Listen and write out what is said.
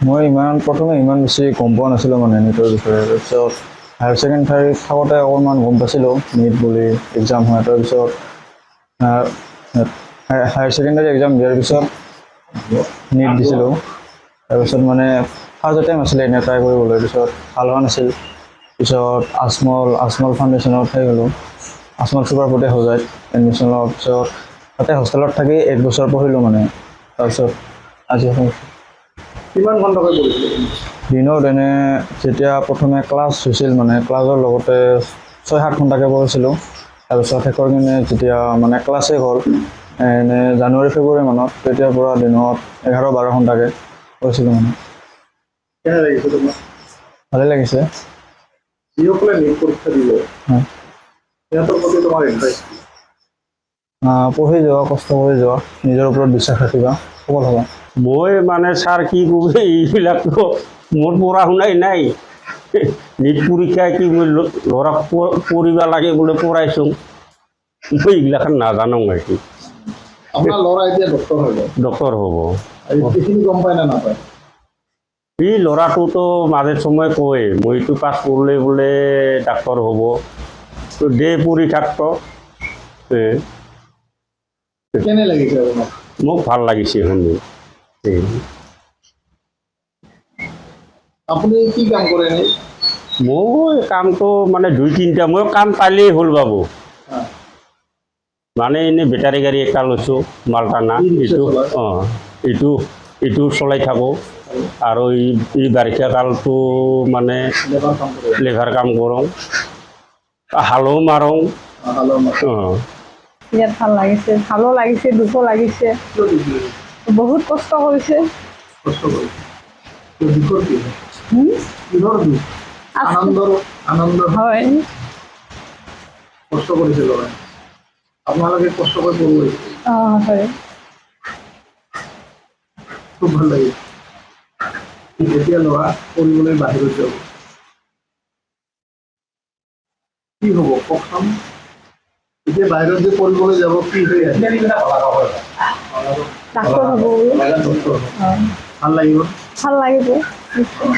মই প্ৰথমে ইমান বেছি গম পোৱা নাছিলোঁ মানে নীটৰ বিষয়ে। তাৰপিছত হায়াৰ ছেকেণ্ডাৰীত থাকোঁতে অকণমান গম পাইছিলোঁ নীট বুলি এক্সাম হয়। তাৰপিছত হায়াৰ ছেকেণ্ডাৰী এক্সাম দিয়াৰ পিছত নীট দিছিলোঁ। তাৰপিছত মানে ফাৰ্ষ্ট টাইম আছিলে এনে ট্ৰাই কৰিবলৈ, পিছত ভাল হোৱা নাছিল। পিছত আজমল ফাউণ্ডেশ্যনত গ'লোঁ, আজমল চুপাৰপতে হোজাইত এডমিশ্যন লোৱাৰ পিছত তাতে হোষ্টেলত থাকি 1 বছৰ পঢ়িলোঁ মানে। তাৰপিছত আজি কিমান ঘণ্টাকৈ পঢ়িছিলে? দিনত এনে যেতিয়া প্ৰথমে ক্লাছ হৈছিল মানে ক্লাছৰ লগতে 6-7 ঘণ্টাকৈ পঢ়িছিলোঁ। তাৰপিছত শেষৰ দিনে যেতিয়া মানে ক্লাছেই হ'ল এনে জানুৱাৰী ফেব্ৰুৱাৰী মানত, তেতিয়াৰ পৰা দিনত 11-12 ঘণ্টাকৈ পঢ়িছিলোঁ মানে। কেনে লাগিছে তোমাৰ? ভালেই লাগিছে। যিসকলে নীট পৰীক্ষা দিব সিহঁতৰ প্ৰতি তোমাৰ এডভাইচ কি? পঢ়ি যোৱা, কষ্ট কৰি যোৱা, নিজৰ ওপৰত বিশ্বাস ৰাখিবা, সফল হ'বা। মই মানে ছাৰ কি ক'ব, এইবিলাকতো মোৰ পঢ়া শুনাই নাই। নীট পৰীক্ষা কি মই ল'ৰাক পঢ়িব লাগে বোলে পঢ়াইছোঁ, মই এইগিলাখন নাজানো আৰু। আপোনাৰ ল'ৰা এতিয়া ডক্টৰ হ'ব। ডক্টৰ হ'ব। এইখিনি গম পায় না নাপায়? এই ল'ৰাটোতো মাজে সময়ে কয় মইতো পাছ কৰিলে বোলে ডাক্তৰ হ'ব, তো দে পঢ়ি থাকত। কেনে লাগিছে আপোনাক? মোক ভাল লাগিছে শুনি। আপুনি কি কাম কৰে এনে? মই কামটো মানে 2-3টা, মই কাম পালেই হ'ল বাবু। মানে এনেই বেটাৰী গাড়ী এটা লৈছোঁ, মালটানা, এইটো চলাই থাকোঁ। আৰু এই বাৰিষা কালটো মানে লেবাৰ কাম কৰোঁ, হালো মাৰোঁ। বিৰাট ভাল লাগিছে, ভালো লাগিছে, দুখো লাগিছে। বহুত কষ্ট কৰিছে। হয়, কষ্ট কৰিছে ল'ৰাই। আপোনালোকে কষ্ট কৰি পঢ়িব। হয়। খুব ভাল লাগিল। এতিয়া ল'ৰা পঢ়িবলৈ বাহিৰত যাব, কি হ'ব কওকচোন? এতিয়া বাহিৰত যে পঢ়িবলৈ যাব, কি হৈ আছে? ডাক্তৰ হ'ব। ভাল লাগিব। ভাল লাগিব নিশ্চয়।